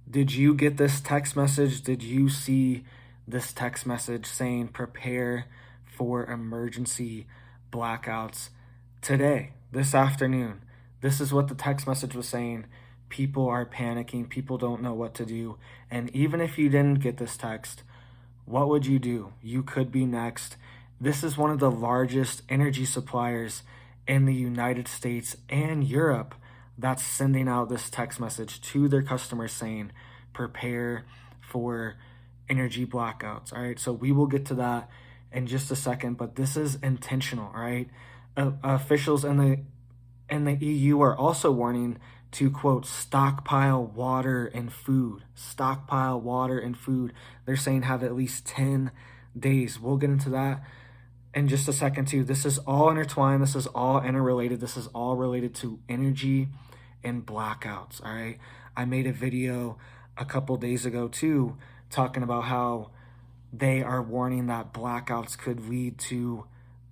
Did you get this text message? Did you see this text message saying prepare for emergency blackouts today, this afternoon? This is what the text message was saying. People are panicking. People don't know what to do. And even if you didn't get this text, what would you do? You could be next. This is one of the largest energy suppliers in the United States and Europe that's sending out this text message to their customers saying, prepare for energy blackouts. All right, so we will get to that in just a second, but this is intentional. All right, officials in the EU are also warning to, quote, stockpile water and food. Stockpile water and food. They're saying have at least 10 days. We'll get into that in just a second too. This is all intertwined. This is all interrelated. This is all related to energy and blackouts. All right. I made a video a couple days ago too, talking about how they are warning that blackouts could lead to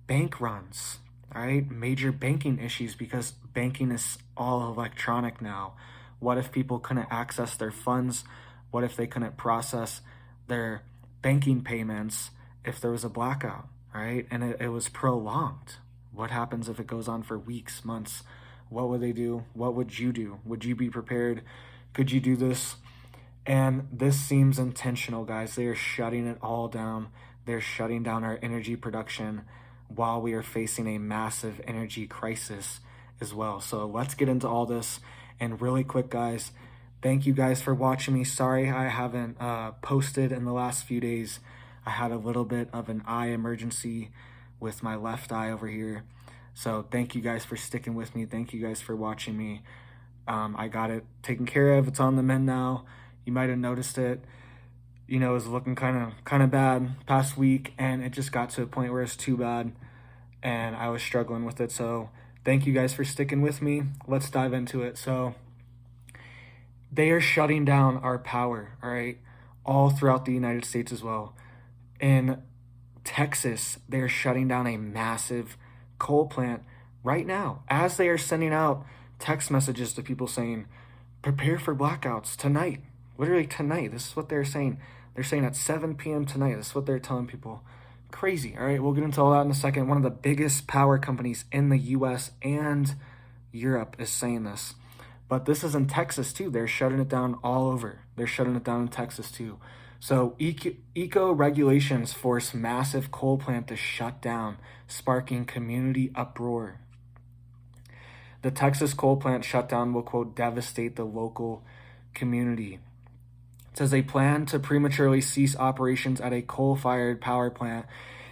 bank runs. All right, major banking issues because banking is all electronic now. What if people couldn't access their funds? What if they couldn't process their banking payments if there was a blackout, right? And it was prolonged. What happens if it goes on for weeks, months? What would they do? What would you do? Would you be prepared? Could you do this? And this seems intentional, guys. They are shutting it all down. They're shutting down our energy production while we are facing a massive energy crisis as well. So let's get into all this. And really quick, guys, thank you guys for watching me. Sorry I haven't posted in the last few days. I had a little bit of an eye emergency with my left eye over here. So thank you guys for sticking with me. Thank you guys for watching me. I got it taken care of. It's on the mend now. You might have noticed it. You know, it was looking kind of bad past week, and it just got to a point where it's too bad, and I was struggling with it. So thank you guys for sticking with me. Let's dive into it. So they are shutting down our power, all right, all throughout the United States as well. In Texas, they're shutting down a massive coal plant right now as they are sending out text messages to people saying, prepare for blackouts tonight. Literally tonight. This is what they're saying. They're saying at 7 p.m. tonight. This is what they're telling people. Crazy. All right, we'll get into all that in a second. One of the biggest power companies in the U.S. and Europe is saying this. But this is in Texas, too. They're shutting it down all over. They're shutting it down in Texas, too. So eco regulations force massive coal plant to shut down, sparking community uproar. The Texas coal plant shutdown will, quote, devastate the local community. It says a plan to prematurely cease operations at a coal-fired power plant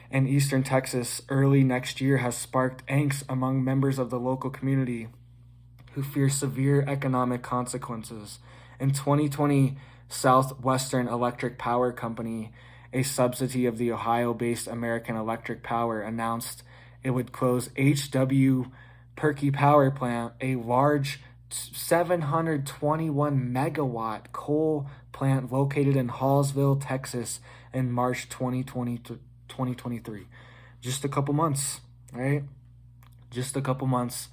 in eastern Texas early next year has sparked angst among members of the local community who fear severe economic consequences. In 2020, Southwestern Electric Power Company, a subsidiary of the Ohio-based American Electric Power, announced it would close H.W. Perky Power Plant, a large 721 megawatt coal plant located in Hallsville, Texas in March 2020 to 2023. Just a couple months, right? Just a couple months.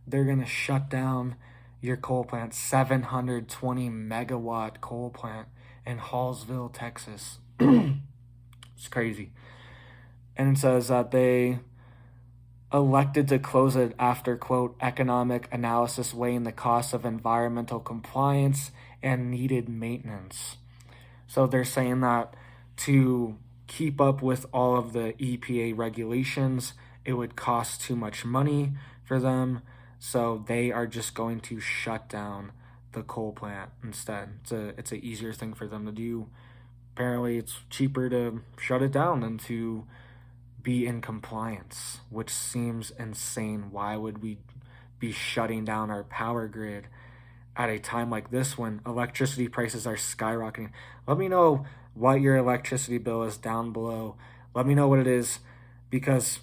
They're going to shut down your coal plant, 720 megawatt coal plant in Hallsville, Texas. It's crazy. And it says that they elected to close it after, quote, economic analysis weighing the cost of environmental compliance and needed maintenance. So they're saying that to keep up with all of the EPA regulations, it would cost too much money for them. So they are just going to shut down the coal plant instead. It's an easier thing for them to do. Apparently it's cheaper to shut it down than to be in compliance, which seems insane. Why would we be shutting down our power grid at a time like this when electricity prices are skyrocketing? Let me know what your electricity bill is down below. Let me know what it is, because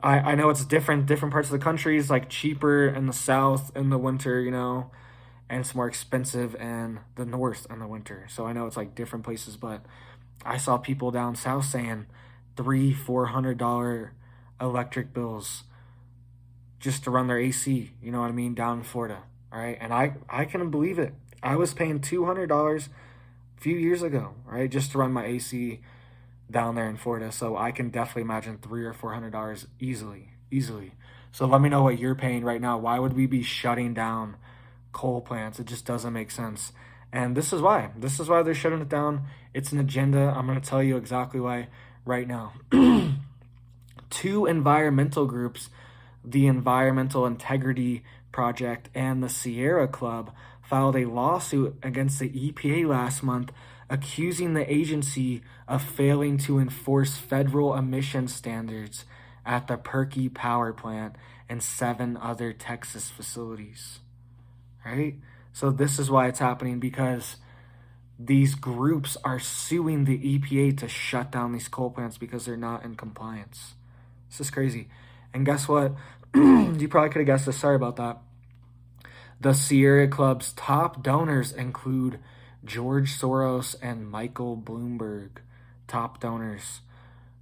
I know it's different parts of the country. It's like cheaper in the south in the winter, you know, and it's more expensive in the north in the winter. So I know it's like different places, but I saw people down south saying $300-$400 electric bills just to run their AC, you know what I mean, down in Florida. All right, and I can believe it. I was paying $200 a few years ago, right, just to run my AC down there in Florida. So I can definitely imagine $300 or $400 easily. So let me know what you're paying right now. Why would we be shutting down coal plants? It just doesn't make sense. And this is why. This is why they're shutting it down. It's an agenda. I'm going to tell you exactly why right now. Two environmental groups, the Environmental Integrity Project and the Sierra Club, filed a lawsuit against the EPA last month, accusing the agency of failing to enforce federal emission standards at the Perky Power Plant and 7 other Texas facilities. Right? So this is why it's happening, because these groups are suing the EPA to shut down these coal plants because they're not in compliance. This is crazy. And guess what? You probably could have guessed this. Sorry about that. The Sierra Club's top donors include George Soros and Michael Bloomberg, top donors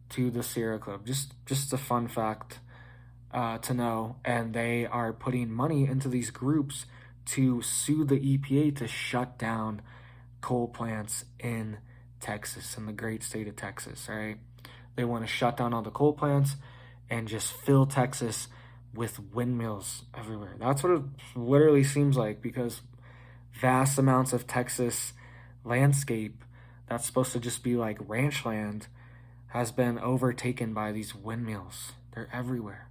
to the Sierra Club. Just a fun fact to know. And they are putting money into these groups to sue the EPA to shut down coal plants in Texas, in the great state of Texas, right? They want to shut down all the coal plants and just fill Texas with windmills everywhere. That's what it literally seems like, because vast amounts of Texas landscape that's supposed to just be like ranch land has been overtaken by these windmills. They're everywhere.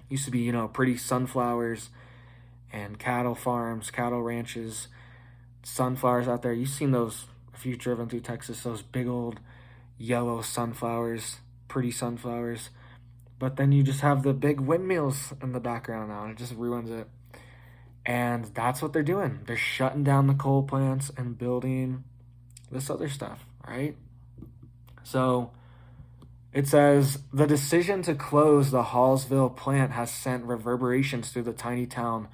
Used to be, pretty sunflowers and cattle farms, cattle ranches, sunflowers out there. You've seen those if you've driven through Texas, those big old yellow sunflowers, pretty sunflowers. But then you just have the big windmills in the background now, and it just ruins it. And that's what they're doing. They're shutting down the coal plants and building this other stuff, right? So it says the decision to close the Hallsville plant has sent reverberations through the tiny town,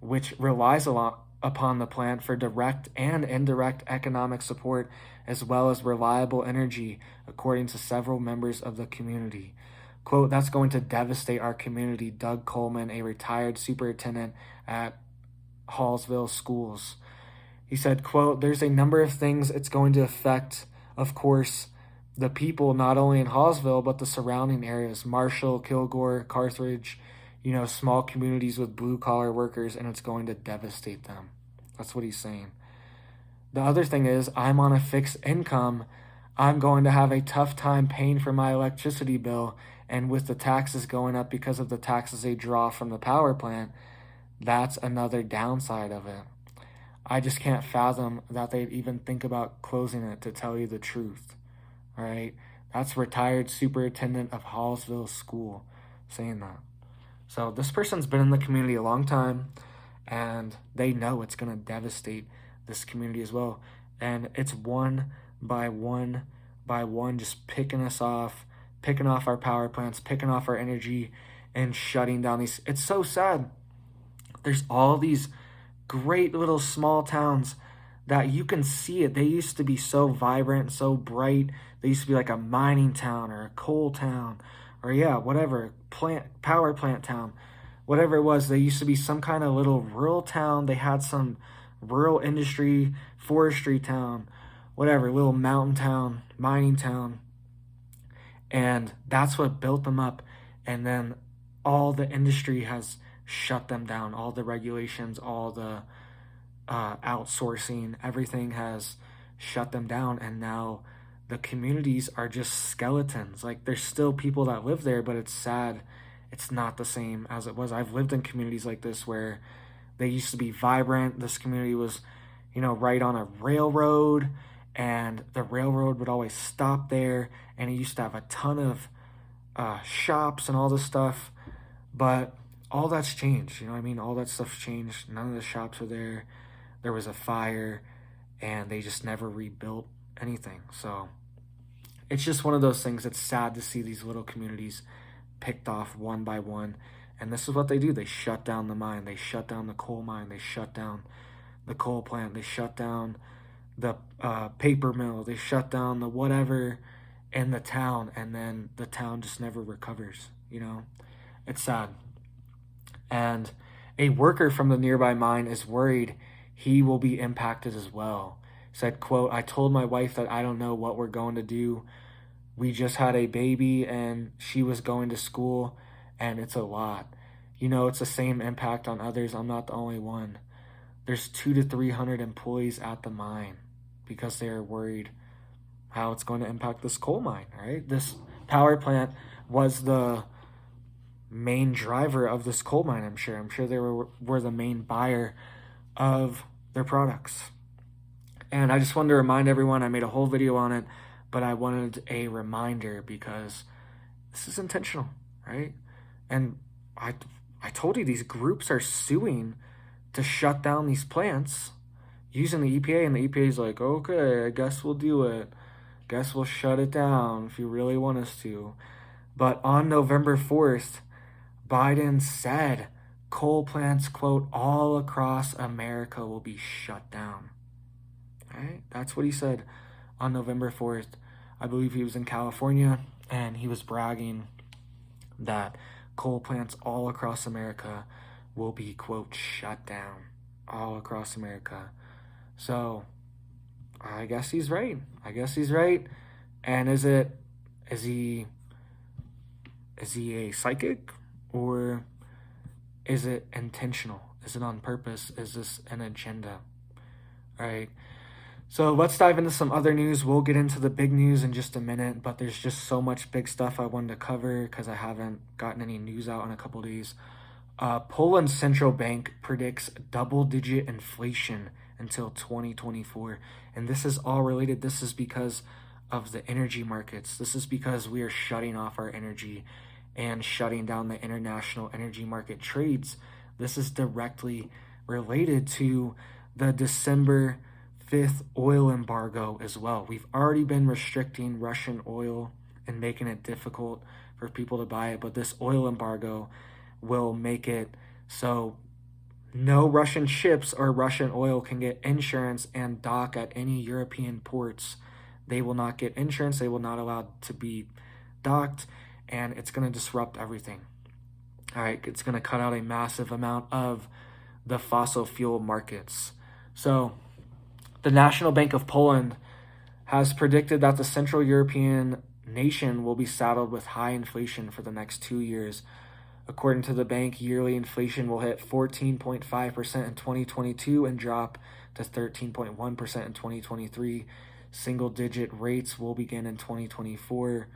which relies a lot upon the plant for direct and indirect economic support, as well as reliable energy, according to several members of the community. Quote, "That's going to devastate our community," Doug Coleman, a retired superintendent at Hallsville Schools. He said, quote, "There's a number of things it's going to affect, of course, the people not only in Hallsville, but the surrounding areas, Marshall, Kilgore, Carthage, small communities with blue-collar workers, and it's going to devastate them." That's what he's saying. The other thing is, I'm on a fixed income. I'm going to have a tough time paying for my electricity bill, and with the taxes going up because of the taxes they draw from the power plant, that's another downside of it. I just can't fathom that they'd even think about closing it, to tell you the truth. All right? That's retired superintendent of Hallsville School saying that. So this person's been in the community a long time, and they know it's going to devastate this community as well. And it's one by one, just picking off our power plants, picking off our energy, and shutting down these. It's so sad. There's all these great little small towns that you can see it. They used to be so vibrant, so bright. They used to be like a mining town or a coal town, or whatever, power plant town, whatever it was. They used to be some kind of little rural town. They had some rural industry, forestry town, whatever, little mountain town, mining town. And that's what built them up. And then all the industry has shut them down. All the regulations, all the outsourcing, everything has shut them down. And now the communities are just skeletons. Like, there's still people that live there, but it's sad. It's not the same as it was. I've lived in communities like this where they used to be vibrant. This community was, right on a railroad, and the railroad would always stop there, and it used to have a ton of shops and all this stuff. But all that's changed. All that stuff's changed. None of the shops are there. There was a fire, and they just never rebuilt anything. So it's just one of those things. It's sad to see these little communities picked off one by one. And this is what they do. They shut down the mine. They shut down the coal mine. They shut down the coal plant. They shut down the paper mill. They shut down the whatever in the town. And then the town just never recovers. It's sad. And a worker from the nearby mine is worried he will be impacted as well. Said, quote, "I told my wife that I don't know what we're going to do. We just had a baby and she was going to school, and it's a lot. You know, it's the same impact on others. I'm not the only one. There's 200 to 300 employees at the mine because they're worried how it's going to impact this coal mine, right? This power plant was the main driver of this coal mine, I'm sure. I'm sure they were the main buyer of their products. And I just wanted to remind everyone, I made a whole video on it, but I wanted a reminder because this is intentional, right? And I told you these groups are suing to shut down these plants using the EPA, and the EPA is like, okay, I guess we'll do it. Guess we'll shut it down if you really want us to. But on November 4th, Biden said coal plants, quote, all across America will be shut down. Right? That's what he said on November 4th. I believe he was in California, and he was bragging that coal plants all across America will be, quote, shut down all across America. So I guess he's right. And is he a psychic, or is it intentional? Is it on purpose? Is this an agenda? All right. So let's dive into some other news. We'll get into the big news in just a minute, but there's just so much big stuff I wanted to cover because I haven't gotten any news out in a couple days. Poland's central bank predicts double-digit inflation until 2024. And this is all related. This is because of the energy markets. This is because we are shutting off our energy and shutting down the international energy market trades. This is directly related to the December 5th oil embargo as well. We've already been restricting Russian oil and making it difficult for people to buy it, but this oil embargo will make it so no Russian ships or Russian oil can get insurance and dock at any European ports. They will not get insurance. They will not allow to be docked, and it's going to disrupt everything. All right, it's going to cut out a massive amount of the fossil fuel markets. So the National Bank of Poland has predicted that the Central European nation will be saddled with high inflation for the next 2 years. According to the bank, yearly inflation will hit 14.5% in 2022 and drop to 13.1% in 2023. Single-digit rates will begin in 2024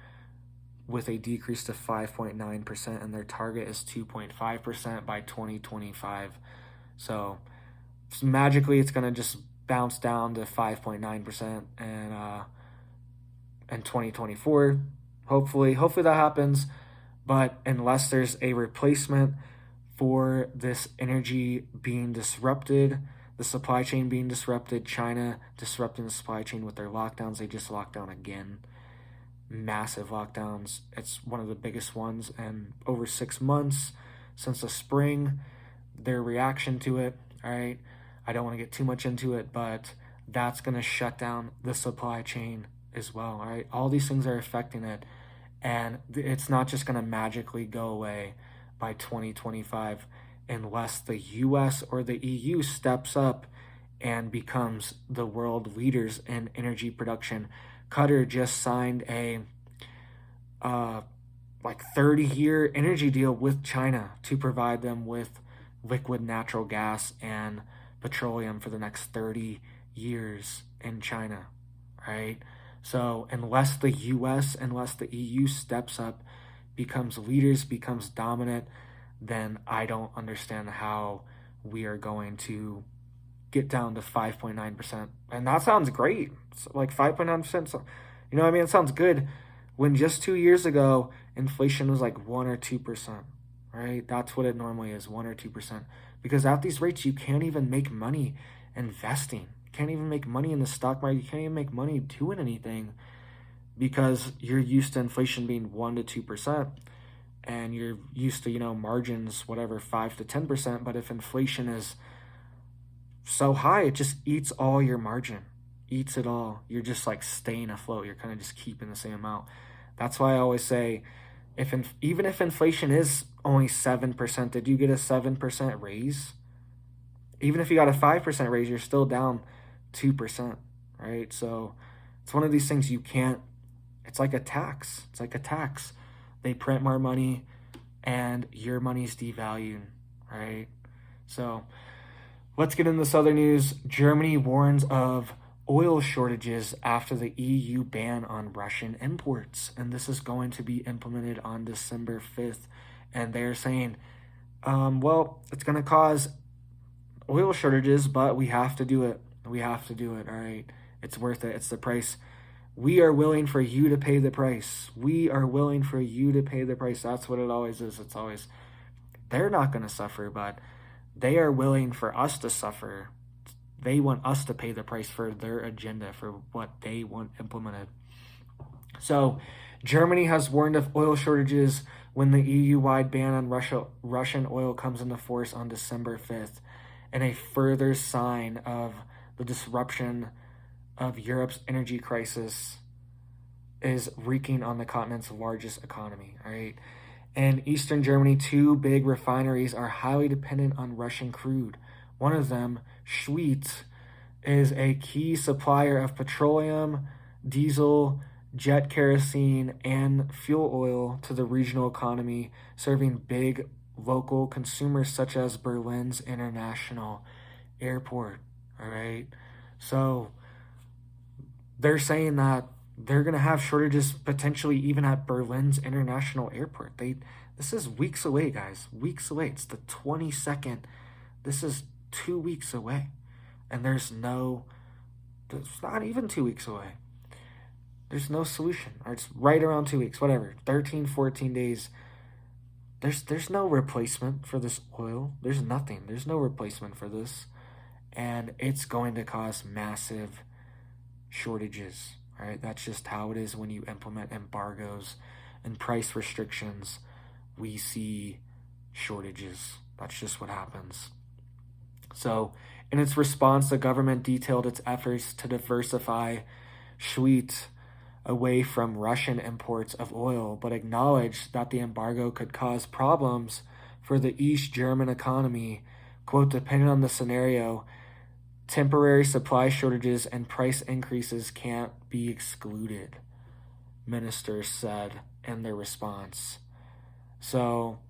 with a decrease to 5.9%, and their target is 2.5% by 2025. So magically, it's going to just bounce down to 5.9% in 2024. Hopefully that happens. But unless there's a replacement for this energy being disrupted, the supply chain being disrupted, China disrupting the supply chain with their lockdowns, they just locked down again. Massive lockdowns. It's one of the biggest ones in over 6 months since the spring. Their reaction to it, all right, I don't want to get too much into it, but that's going to shut down the supply chain as well, all right? All these things are affecting it, and it's not just going to magically go away by 2025 unless the US or the EU steps up and becomes the world leaders in energy production. Qatar just signed a 30-year energy deal with China to provide them with liquid natural gas and petroleum for the next 30 years in China, right? So unless the US, unless the EU steps up, becomes leaders, becomes dominant, then I don't understand how we are going to get down to 5.9%. And that sounds great. It's like 5.9%. So, you know what I mean? It sounds good when just 2 years ago, inflation was like 1 or 2%, right? That's what it normally is, 1 or 2%. Because at these rates, you can't even make money investing. You can't even make money in the stock market. You can't even make money doing anything because you're used to inflation being 1 to 2%. And you're used to, margins, whatever, 5 to 10%. But if inflation is so high, it just eats all your margin, eats it all. You're just like staying afloat. You're kind of just keeping the same amount. That's why I always say, even if inflation is only 7%, did you get a 7% raise Even if you got a 5% raise, you're still down 2%, right? So it's one of these things you can't, it's like a tax. It's like a tax. They print more money and your money's devalued, right? So let's get into this other news. Germany warns of oil shortages after the EU ban on Russian imports. And this is going to be implemented on December 5th. And they're saying, well, it's going to cause oil shortages, but we have to do it. We have to do it, all right? It's worth it. It's the price. We are willing for you to pay the price. We are willing for you to pay the price. That's what it always is. It's always, they're not going to suffer, but they are willing for us to suffer. They want us to pay the price for their agenda, for what they want implemented. So Germany has warned of oil shortages when the EU-wide ban on Russian oil comes into force on December 5th, and a further sign of the disruption of Europe's energy crisis is wreaking on the continent's largest economy, all right? In eastern Germany, 2 big refineries are highly dependent on Russian crude. One of them, Shtf, is a key supplier of petroleum, diesel, jet kerosene, and fuel oil to the regional economy, serving big local consumers such as Berlin's International Airport, all right? So they're saying that they're going to have shortages potentially even at Berlin's International Airport. This is weeks away, guys. Weeks away. It's the 22nd. This is 2 weeks away. And there's not even 2 weeks away. There's no solution. Or it's right around 2 weeks, whatever. 13, 14 days. There's no replacement for this oil. There's nothing. There's no replacement for this. And it's going to cause massive shortages. All right, that's just how it is when you implement embargoes and price restrictions. We see shortages. That's just what happens. So, in its response, the government detailed its efforts to diversify Shtf away from Russian imports of oil, but acknowledged that the embargo could cause problems for the East German economy. Quote, depending on the scenario, temporary supply shortages and price increases can't be excluded, ministers said in their response. So,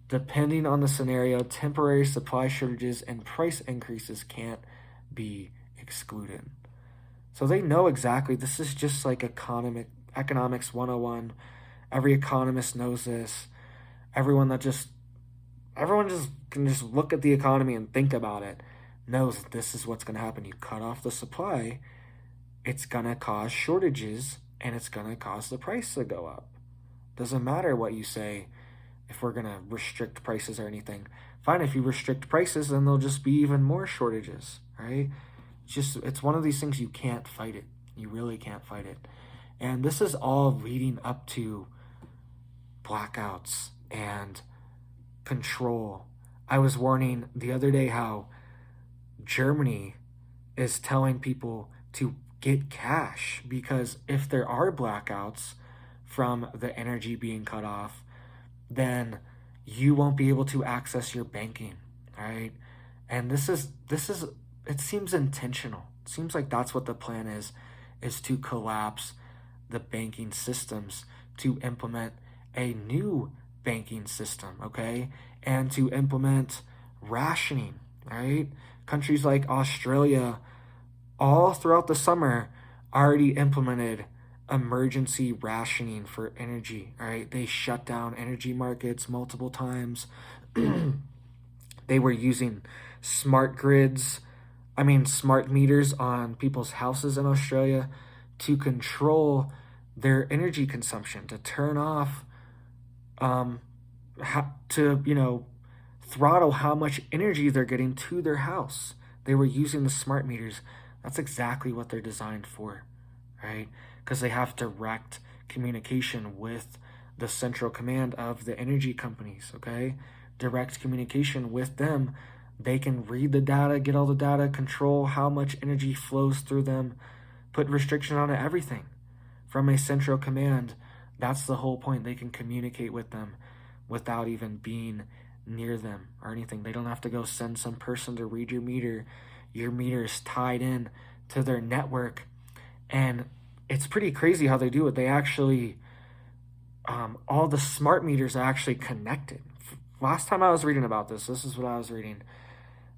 depending on the scenario, temporary supply shortages and price increases can't be excluded. So they know exactly, this is just like economics 101. Every economist knows this. Everyone just can just look at the economy and think about it, knows that this is what's going to happen. You cut off the supply, it's going to cause shortages, and it's going to cause the price to go up. Doesn't matter what you say if we're going to restrict prices or anything. Fine, if you restrict prices, then there'll just be even more shortages, right? It's one of these things, you can't fight it. You really can't fight it. And this is all leading up to blackouts and control. I was warning the other day how Germany is telling people to get cash, because if there are blackouts from the energy being cut off, then you won't be able to access your banking, all right? And this is it seems intentional. It seems like that's what the plan is to collapse the banking systems, to implement a new banking system, okay? And to implement rationing, right? Countries like Australia, all throughout the summer, already implemented emergency rationing for energy, all right? They shut down energy markets multiple times. They were using smart meters on people's houses in Australia to control their energy consumption, to turn off, throttle how much energy they're getting to their house. They were using the smart meters. That's exactly what they're designed for, right? Because they have direct communication with the central command of the energy companies, okay? Direct communication with them. They can read the data, get all the data, control how much energy flows through them, put restriction on everything from a central command. That's the whole point. They can communicate with them without even being near them or anything. They don't have to go send some person to read your meter. Your meter is tied in to their network. And it's pretty crazy how they do it. They actually, all the smart meters are actually connected. Last time I was reading about this is what I was reading,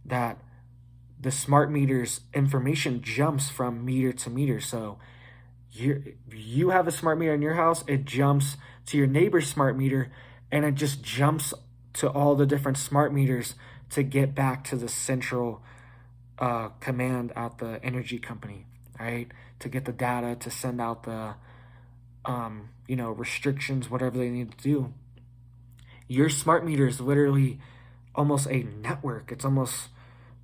that the smart meters information jumps from meter to meter. So you have a smart meter in your house, it jumps to your neighbor's smart meter, and it just jumps to all the different smart meters to get back to the central command at the energy company, right? To get the data, to send out the restrictions, whatever they need to do. Your smart meter is literally almost a network. It's almost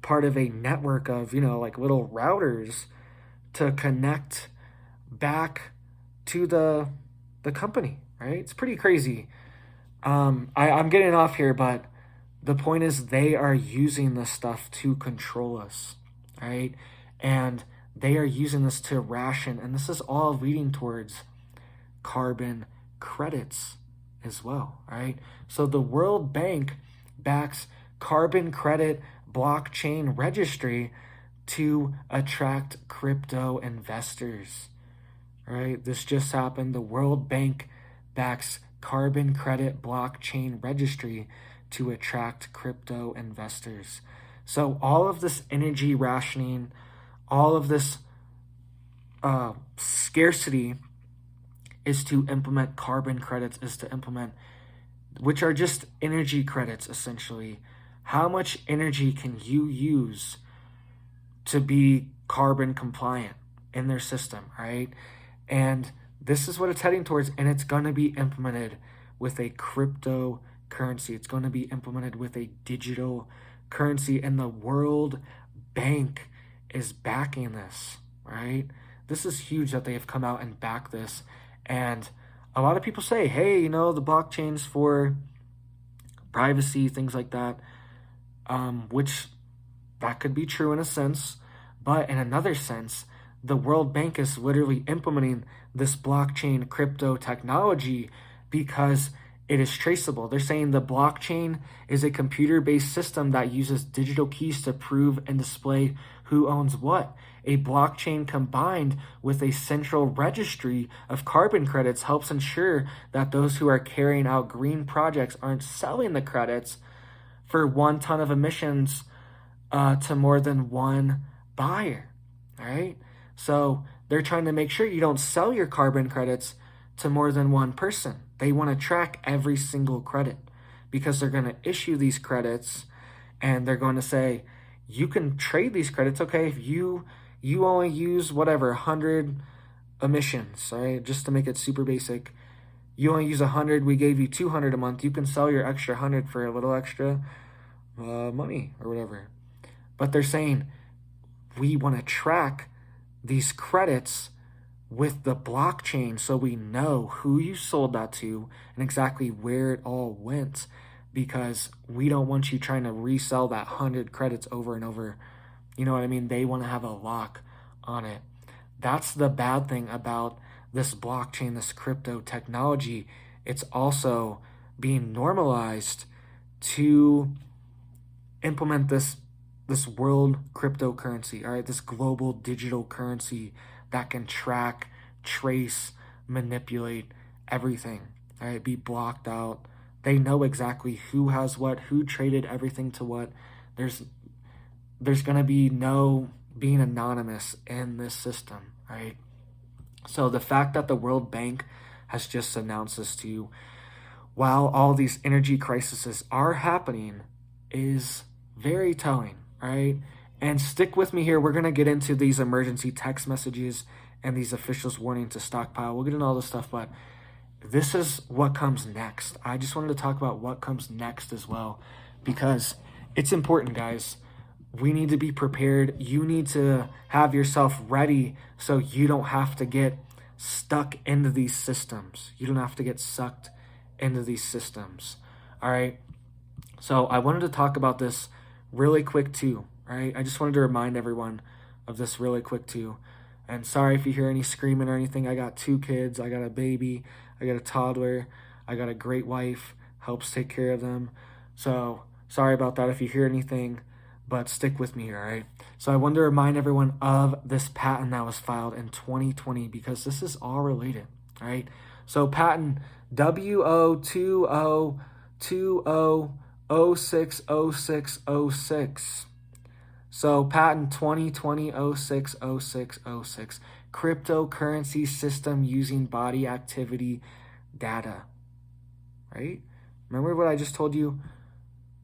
part of a network of, like little routers to connect back to the company, right? It's pretty crazy. I'm getting off here, but the point is they are using this stuff to control us, right? And they are using this to ration, and this is all leading towards carbon credits as well, right? So the World Bank backs carbon credit blockchain registry to attract crypto investors, right? This just happened. The World Bank backs carbon credit blockchain registry to attract crypto investors. So all of this energy rationing, all of this scarcity is to implement carbon credits, is to implement, which are just energy credits essentially. How much energy can you use to be carbon compliant in their system, right? And this is what it's heading towards, and it's going to be implemented with a cryptocurrency. It's going to be implemented with a digital currency, and the World Bank is backing this, right? This is huge that they have come out and backed this. And a lot of people say, hey, the blockchain's for privacy, things like that, which that could be true in a sense. But in another sense, the World Bank is literally implementing this blockchain crypto technology because it is traceable. They're saying the blockchain is a computer-based system that uses digital keys to prove and display who owns what. A blockchain combined with a central registry of carbon credits helps ensure that those who are carrying out green projects aren't selling the credits for 1 ton of emissions to more than one buyer, right? So they're trying to make sure you don't sell your carbon credits to more than one person. They want to track every single credit because they're going to issue these credits and they're going to say, you can trade these credits, okay, if you only use 100 emissions, right? Just to make it super basic. You only use 100, we gave you 200 a month. You can sell your extra 100 for a little extra money or whatever. But they're saying, we want to track these credits with the blockchain so we know who you sold that to and exactly where it all went, because we don't want you trying to resell that 100 credits over and over. You know what I mean? They want to have a lock on it. That's the bad thing about this blockchain, this crypto technology. It's also being normalized to implement this world cryptocurrency, all right? This global digital currency that can track, trace, manipulate everything, all right? Be blocked out. They know exactly who has what, who traded everything to what. There's going to be no being anonymous in this system, right? So the fact that the World Bank has just announced this to you while all these energy crises are happening is very telling, right? And stick with me here. We're going to get into these emergency text messages and these officials warning to stockpile. We'll get into all this stuff, but this is what comes next. I just wanted to talk about what comes next as well, because it's important, guys. We need to be prepared. You need to have yourself ready so you don't have to get stuck into these systems. You don't have to get sucked into these systems. All right. So I wanted to talk about this really quick too. Right. I just wanted to remind everyone of this really quick too. And sorry if you hear any screaming or anything. I got 2 kids. I got a baby. I got a toddler. I got a great wife. Helps take care of them. So sorry about that if you hear anything, but stick with me here, all right? So I wanted to remind everyone of this patent that was filed in 2020 because this is all related, all right? So patent WO2020060606. So patent 2020-060606, cryptocurrency system using body activity data, right? Remember what I just told you?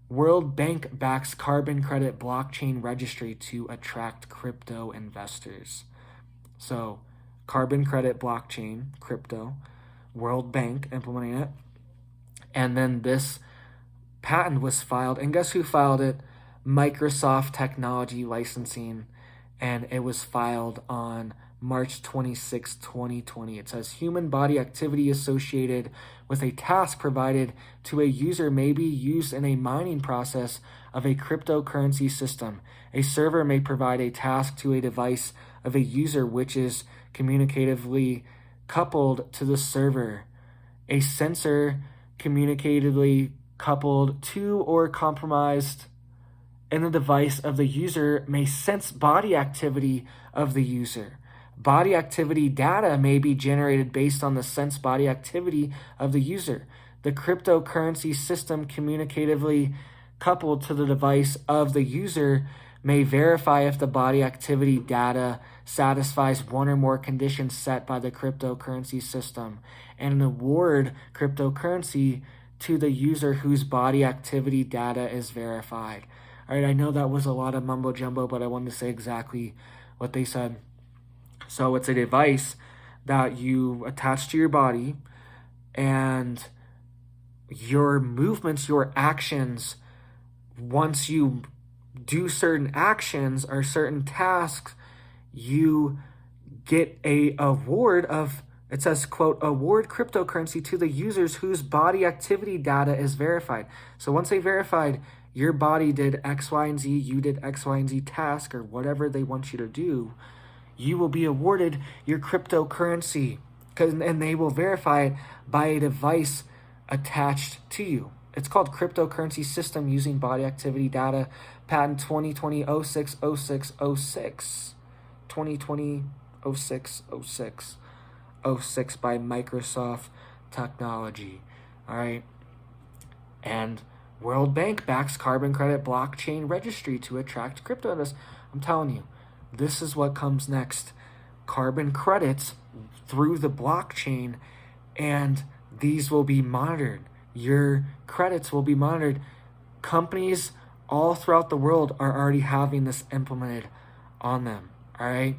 World Bank backs carbon credit blockchain registry to attract crypto investors. So carbon credit blockchain, crypto, World Bank implementing it. And then this patent was filed, and guess who filed it? Microsoft Technology Licensing, and it was filed on March 26, 2020. It says human body activity associated with a task provided to a user may be used in a mining process of a cryptocurrency system. A server may provide a task to a device of a user which is communicatively coupled to the server. A sensor communicatively coupled to or compromised in the device of the user may sense body activity of the user. Body activity data may be generated based on the sense body activity of the user. The cryptocurrency system communicatively coupled to the device of the user may verify if the body activity data satisfies one or more conditions set by the cryptocurrency system and award cryptocurrency to the user whose body activity data is verified. All right, I know that was a lot of mumbo jumbo, but I wanted to say exactly what they said. So it's a device that you attach to your body, and your movements, your actions, once you do certain actions or certain tasks, you get a award of, it says, quote, award cryptocurrency to the users whose body activity data is verified. So once they verified your body did X, Y, and Z, you did X, Y, and Z task or whatever they want you to do, you will be awarded your cryptocurrency, and they will verify it by a device attached to you. It's called cryptocurrency system using body activity data, patent 2020-060606, 2020-060606 by Microsoft Technology. All right. And World Bank backs carbon credit blockchain registry to attract crypto investors. I'm telling you, this is what comes next. Carbon credits through the blockchain, and these will be monitored. Your credits will be monitored. Companies all throughout the world are already having this implemented on them. All right.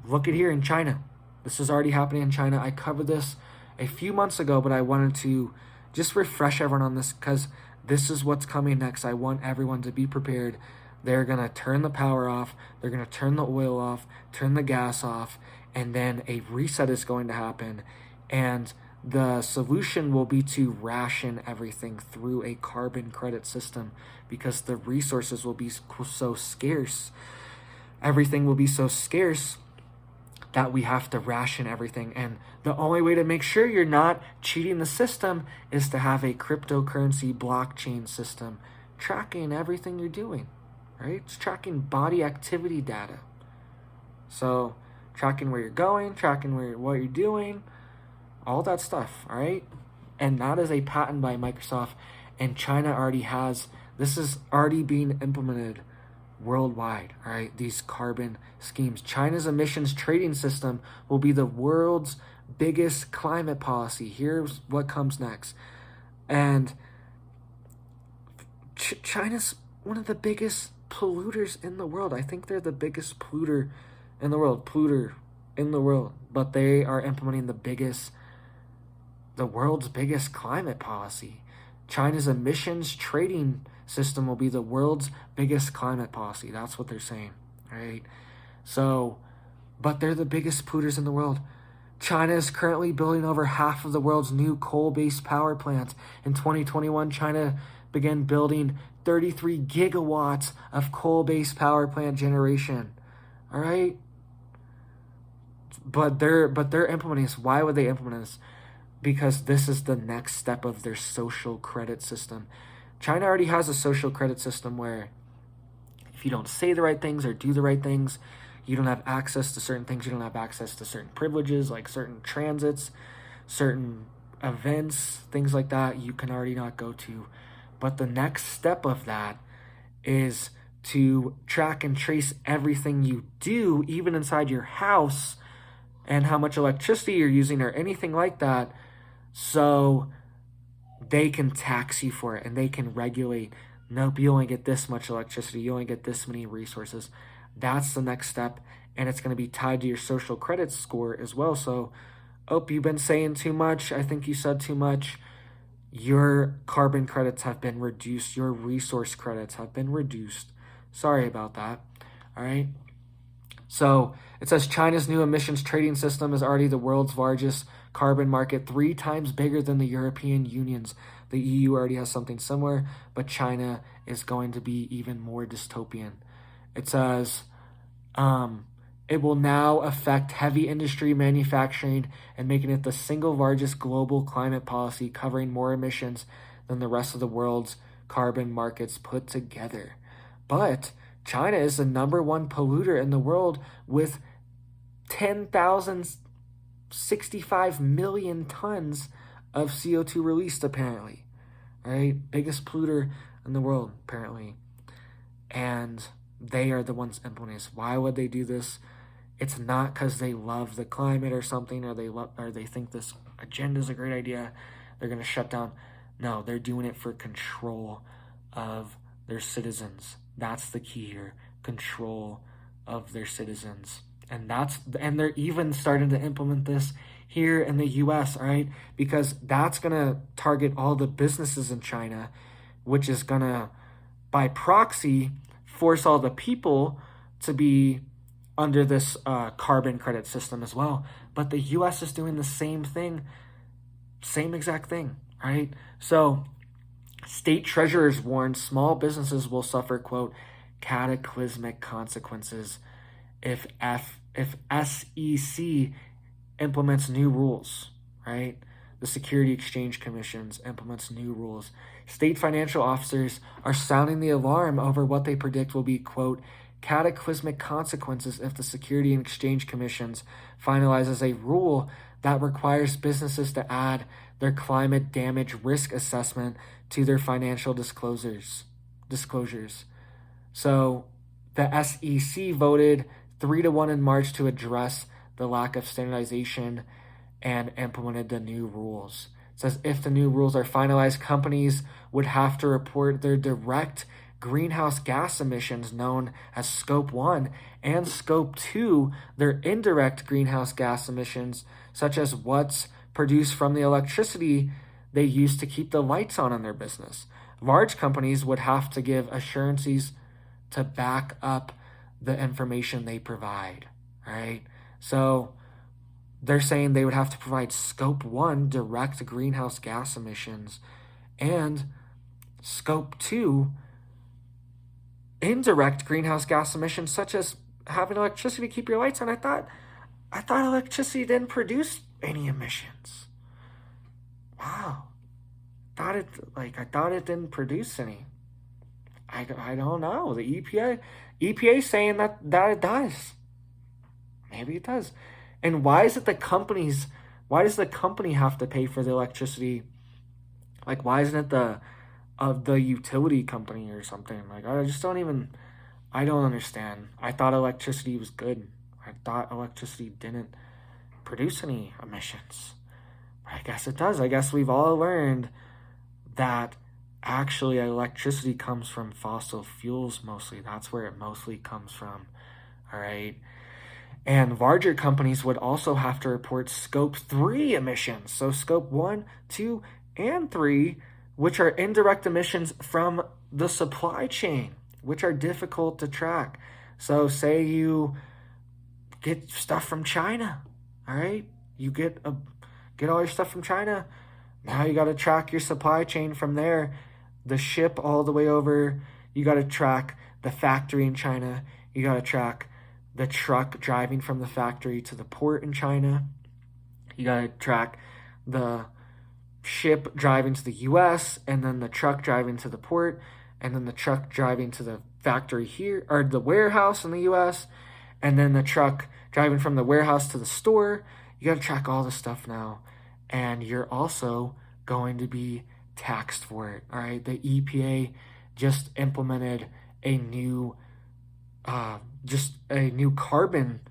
Look at here in China. This is already happening in China. I covered this a few months ago, but I wanted to just refresh everyone on this because this is what's coming next. I want everyone to be prepared. They're going to turn the power off. They're going to turn the oil off, turn the gas off, and then a reset is going to happen. And the solution will be to ration everything through a carbon credit system because the resources will be so scarce. Everything will be so scarce that we have to ration everything. And the only way to make sure you're not cheating the system is to have a cryptocurrency blockchain system tracking everything you're doing, right? It's tracking body activity data. So tracking where you're going, tracking what you're doing, all that stuff, all right? And that is a patent by Microsoft, and China already has, this is already being implemented worldwide, all right? These carbon schemes. China's emissions trading system will be the world's biggest climate policy. Here's what comes next. And China's one of the biggest polluters in the world. I think they're the biggest polluter in the world, but they are implementing the world's biggest climate policy. China's emissions trading system will be the world's biggest climate policy. That's what they're saying, right? So, but they're the biggest polluters in the world. China is currently building over half of the world's new coal-based power plants. In 2021, China began building 33 gigawatts of coal-based power plant generation. All right? But they're implementing this. Why would they implement this? Because this is the next step of their social credit system. China already has a social credit system where if you don't say the right things or do the right things, you don't have access to certain things. You don't have access to certain privileges, like certain transits, certain events, things like that you can already not go to. But the next step of that is to track and trace everything you do, even inside your house, and how much electricity you're using or anything like that, so they can tax you for it and they can regulate. Nope, you only get this much electricity, you only get this many resources. That's the next step, and it's going to be tied to your social credit score as well. So, oh, you've been saying too much, I think you said too much. Your carbon credits have been reduced, your resource credits have been reduced. Sorry about that. All right. So it says China's new emissions trading system is already the world's largest carbon market, 3 times bigger than the European Union's. The EU already has something similar, but China is going to be even more dystopian. It says it will now affect heavy industry manufacturing and making it the single largest global climate policy, covering more emissions than the rest of the world's carbon markets put together. But China is the number 1 polluter in the world with 10,065 million tons of CO2 released, apparently. Right? Biggest polluter in the world, apparently. And they are the ones implementing this. Why would they do this? It's not because they love the climate or something, or they think this agenda is a great idea. They're going to shut down. No, they're doing it for control of their citizens. That's the key here. Control of their citizens. And they're even starting to implement this here in the US, all right? Because that's going to target all the businesses in China, which is going to, by proxy, force all the people to be under this carbon credit system as well. But the US is doing the same thing, same exact thing, right? So state treasurers warn small businesses will suffer, quote, cataclysmic consequences if SEC implements new rules, right? The Security Exchange Commissions implements new rules. State financial officers are sounding the alarm over what they predict will be, quote, cataclysmic consequences if the Security and Exchange Commissions finalizes a rule that requires businesses to add their climate damage risk assessment to their financial disclosures. So the SEC voted 3-1 in March to address the lack of standardization and implemented the new rules. It says if the new rules are finalized, companies would have to report their direct greenhouse gas emissions, known as Scope 1, and Scope 2, their indirect greenhouse gas emissions, such as what's produced from the electricity they use to keep the lights on in their business. Large companies would have to give assurances to back up the information they provide, right? So they're saying they would have to provide Scope 1 direct greenhouse gas emissions and Scope 2 indirect greenhouse gas emissions, such as having electricity to keep your lights on. I thought electricity didn't produce any emissions. Wow. I thought it didn't produce any. I don't know. The EPA saying that it does. Maybe it does. And why does the company have to pay for the electricity? Like, why isn't it the utility company or something? Like, I don't understand. I thought electricity was good. I thought electricity didn't produce any emissions. But I guess it does. I guess we've all learned that actually electricity comes from fossil fuels mostly. That's where it mostly comes from. All right. And larger companies would also have to report Scope 3 emissions. So Scope 1, 2, and 3, which are indirect emissions from the supply chain, which are difficult to track. So say you get stuff from China, all right? You get all your stuff from China. Now you got to track your supply chain from there, the ship all the way over. You got to track the factory in China. You got to track the truck driving from the factory to the port in China. You got to track the ship driving to the US, and then the truck driving to the port, and then the truck driving to the factory here, or the warehouse in the US, and then the truck driving from the warehouse to the store. You got to track all this stuff now, and you're also going to be taxed for it. All right, the EPA just implemented a new carbon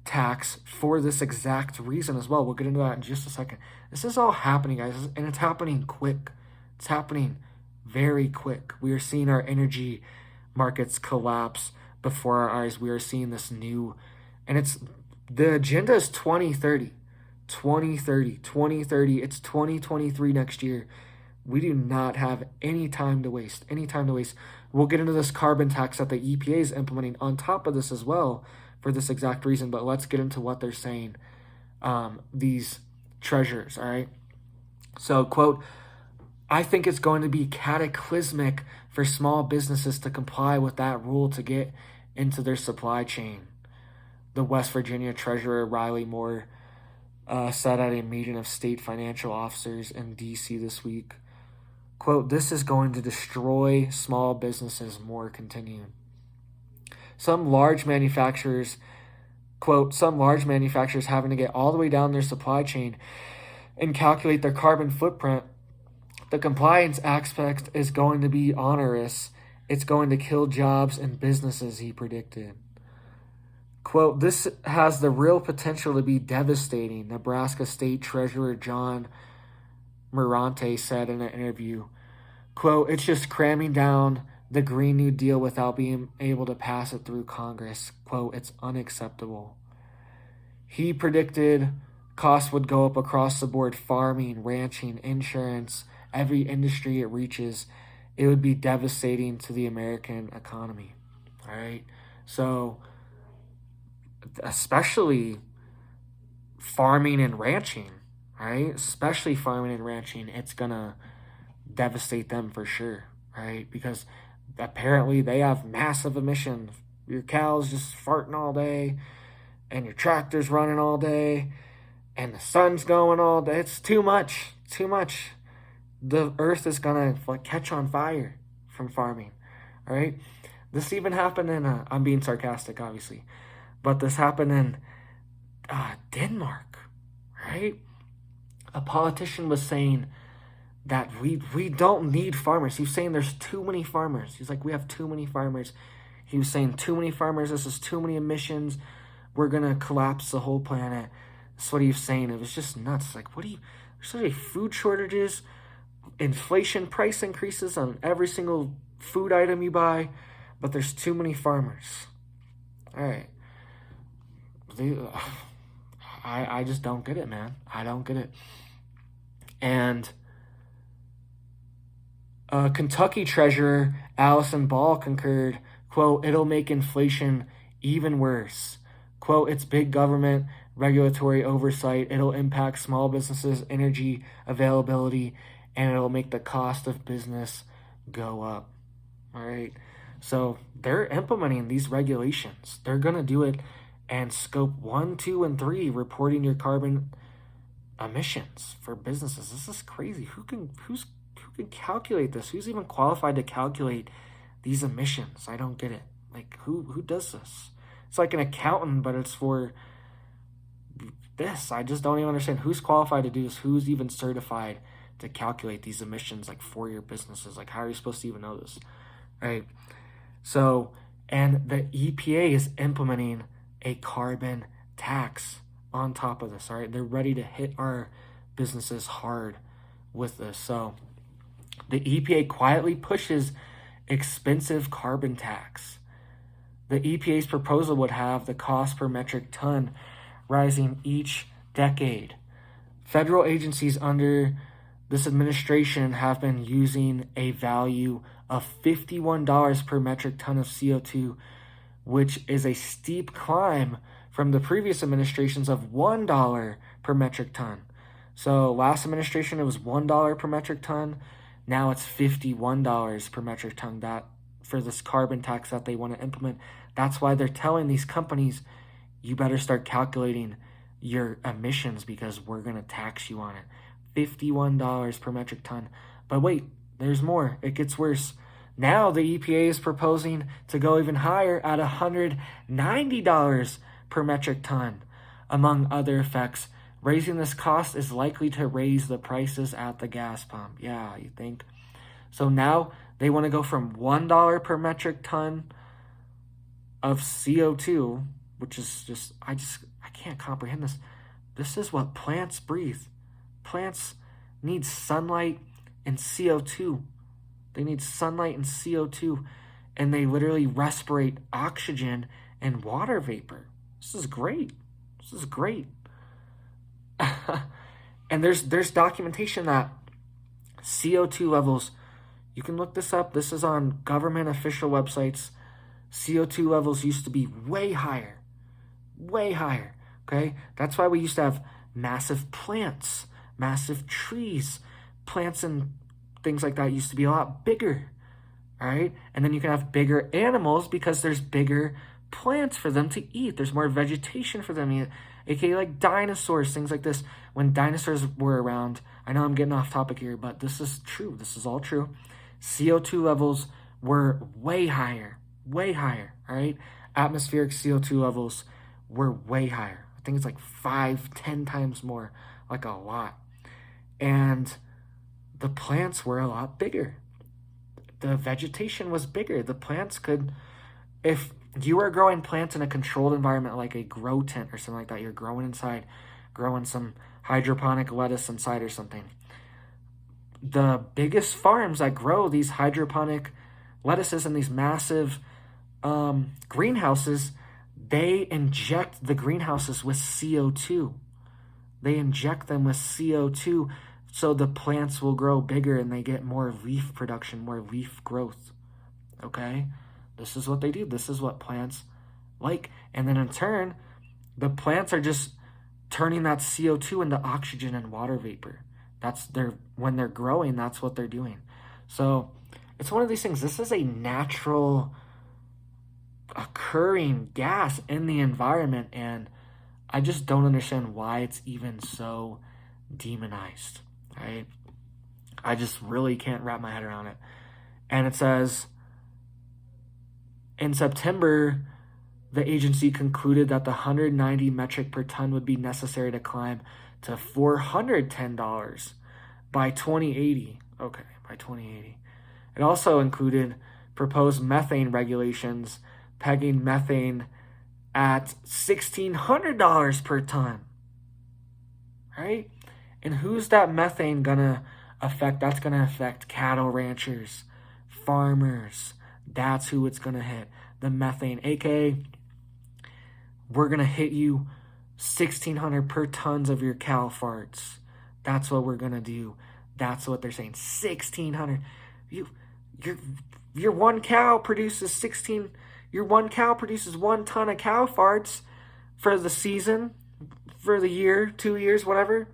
tax for this exact reason as well. We'll get into that in just a second. This is all happening, guys, and it's happening quick. It's happening very quick. We are seeing our energy markets collapse before our eyes. We are seeing this new, and the agenda is 2030. 2030. It's 2023 next year. We do not have any time to waste. We'll get into this carbon tax that the EPA is implementing on top of this as well for this exact reason, but let's get into what they're saying, these treasurers, all right? So, quote, I think it's going to be cataclysmic for small businesses to comply with that rule to get into their supply chain. The West Virginia Treasurer Riley Moore said at a meeting of state financial officers in D.C. this week. Quote, this is going to destroy small businesses, Moore continued. Some large manufacturers having to get all the way down their supply chain and calculate their carbon footprint. The compliance aspect is going to be onerous. It's going to kill jobs and businesses, he predicted. Quote, this has the real potential to be devastating, Nebraska State Treasurer John Morante said in an interview. Quote, it's just cramming down the Green New Deal without being able to pass it through Congress. Quote, it's unacceptable. He predicted costs would go up across the board: farming, ranching, insurance, every industry it reaches. It would be devastating to the American economy. All right. So, especially farming and ranching, right? Especially farming and ranching, it's going to devastate them for sure, right? Because apparently they have massive emissions. Your cows just farting all day, and your tractor's running all day, and the sun's going all day. It's too much. The earth is going to catch on fire from farming, all right? This even happened in, I'm being sarcastic, obviously, but this happened in Denmark, right? A politician was saying that we don't need farmers. He was saying there's too many farmers. He's like, we have too many farmers. He was saying too many farmers. This is too many emissions. We're going to collapse the whole planet. That's what he was saying. It was just nuts. Like, there's so many food shortages, inflation, price increases on every single food item you buy, but there's too many farmers. All right. I just don't get it, man. I don't get it. And Kentucky Treasurer Allison Ball concurred, quote, it'll make inflation even worse. Quote, it's big government, regulatory oversight. It'll impact small businesses, energy availability, and it'll make the cost of business go up. All right. So they're implementing these regulations. They're going to do it. And scope 1, 2, and 3, reporting your carbon emissions for businesses. This is crazy. Who can calculate this? Who's even qualified to calculate these emissions? I don't get it. Like, who does this? It's like an accountant, but it's for this. I just don't even understand who's qualified to do this. Who's even certified to calculate these emissions, like, for your businesses? Like, how are you supposed to even know this? Right? So, and the EPA is implementing a carbon tax on top of this. All right, they're ready to hit our businesses hard with this. So the EPA quietly pushes expensive carbon tax. The EPA's proposal would have the cost per metric ton rising each decade. Federal agencies under this administration have been using a value of $51 per metric ton of CO2, which is a steep climb from the previous administrations of $1 per metric ton. So last administration, it was $1 per metric ton. Now it's $51 per metric ton that for this carbon tax that they want to implement. That's why they're telling these companies, you better start calculating your emissions because we're going to tax you on it. $51 per metric ton. But wait, there's more. It gets worse. Now the EPA is proposing to go even higher at $190 per metric ton. Among other effects, raising this cost is likely to raise the prices at the gas pump. Yeah, you think? So now they want to go from $1 per metric ton of CO2, which is just, I can't comprehend this. This is what plants breathe. Plants need sunlight and CO2. They need sunlight and CO2, and they literally respirate oxygen and water vapor. This is great. This is great. And there's documentation that CO2 levels, you can look this up. This is on government official websites. CO2 levels used to be way higher. Way higher. Okay? That's why we used to have massive plants, massive trees. Plants and things like that used to be a lot bigger. All right? And then you can have bigger animals because there's bigger plants for them to eat. There's more vegetation for them to eat. AKA like dinosaurs, things like this. When dinosaurs were around, I know I'm getting off topic here, but this is true. This is all true. CO2 levels were way higher, all right? Atmospheric CO2 levels were way higher. I think it's like 5-10 times more, like a lot. And the plants were a lot bigger. The vegetation was bigger. The plants could, if you are growing plants in a controlled environment like a grow tent or something like that, you're growing inside, growing some hydroponic lettuce inside or something. The biggest farms that grow these hydroponic lettuces in these massive greenhouses, they inject the greenhouses with CO2. They inject them with CO2 so the plants will grow bigger and they get more leaf production, more leaf growth. Okay? This is what they do. This is what plants like. And then in turn, the plants are just turning that CO2 into oxygen and water vapor. When they're growing, that's what they're doing. So it's one of these things. This is a natural occurring gas in the environment, and I just don't understand why it's even so demonized, right? I just really can't wrap my head around it. And it says, in September, the agency concluded that the 190 metric per ton would be necessary to climb to $410 by 2080. Okay, by 2080. It also included proposed methane regulations, pegging methane at $1,600 per ton. Right? And who's that methane gonna affect? That's gonna affect cattle ranchers, farmers. That's who it's gonna hit. The methane, aka we're gonna hit you 1,600 per tons of your cow farts. That's what we're gonna do. That's what they're saying. 1,600. Your one cow produces 16. Your one cow produces 1 ton of cow farts for the season, for the year, 2 years, whatever.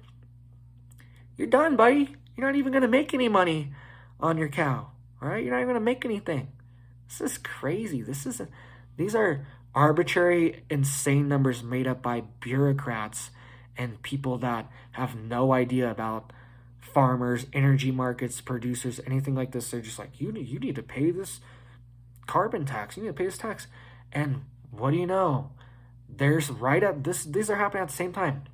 You're done, buddy. You're not even gonna make any money on your cow. All right? You're not even gonna make anything. This is crazy. These are arbitrary, insane numbers made up by bureaucrats and people that have no idea about farmers, energy markets, producers, anything like this. They're just like, you need to pay this carbon tax. You need to pay this tax. And what do you know? These are happening at the same time.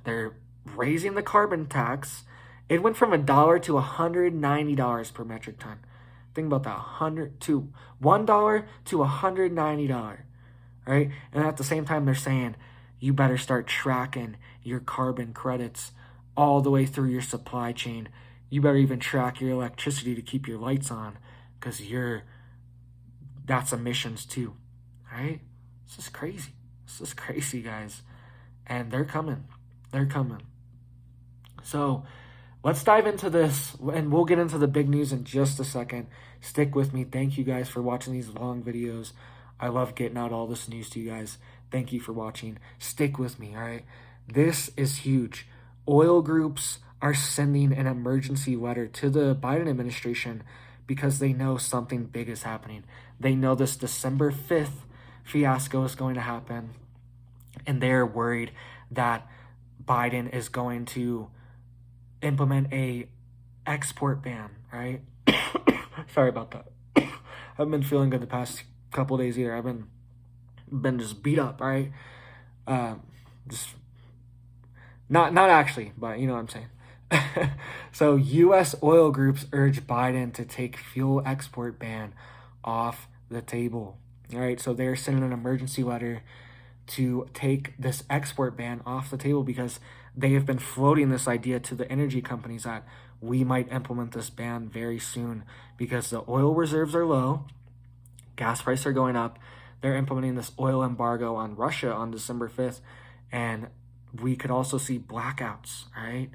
They're raising the carbon tax. It went from $1 to $190 per metric ton. Think about that. $1 to $190. Right? And at the same time, they're saying you better start tracking your carbon credits all the way through your supply chain. You better even track your electricity to keep your lights on, because that's emissions too. Right? This is crazy. This is crazy, guys. And they're coming. They're coming. So let's dive into this, and we'll get into the big news in just a second. Stick with me. Thank you guys for watching these long videos. I love getting out all this news to you guys. Thank you for watching. Stick with me, all right? This is huge. Oil groups are sending an emergency letter to the Biden administration because they know something big is happening. They know this December 5th fiasco is going to happen, and they're worried that Biden is going to implement a export ban, right? Sorry about that. I haven't been feeling good the past couple days either. I've been just beat up, right? Just not actually, but you know what I'm saying. So U.S. oil groups urge Biden to take fuel export ban off the table. All right, so they're sending an emergency letter to take this export ban off the table because they have been floating this idea to the energy companies that we might implement this ban very soon because the oil reserves are low, gas prices are going up. They're implementing this oil embargo on Russia on December 5th, and we could also see blackouts, right?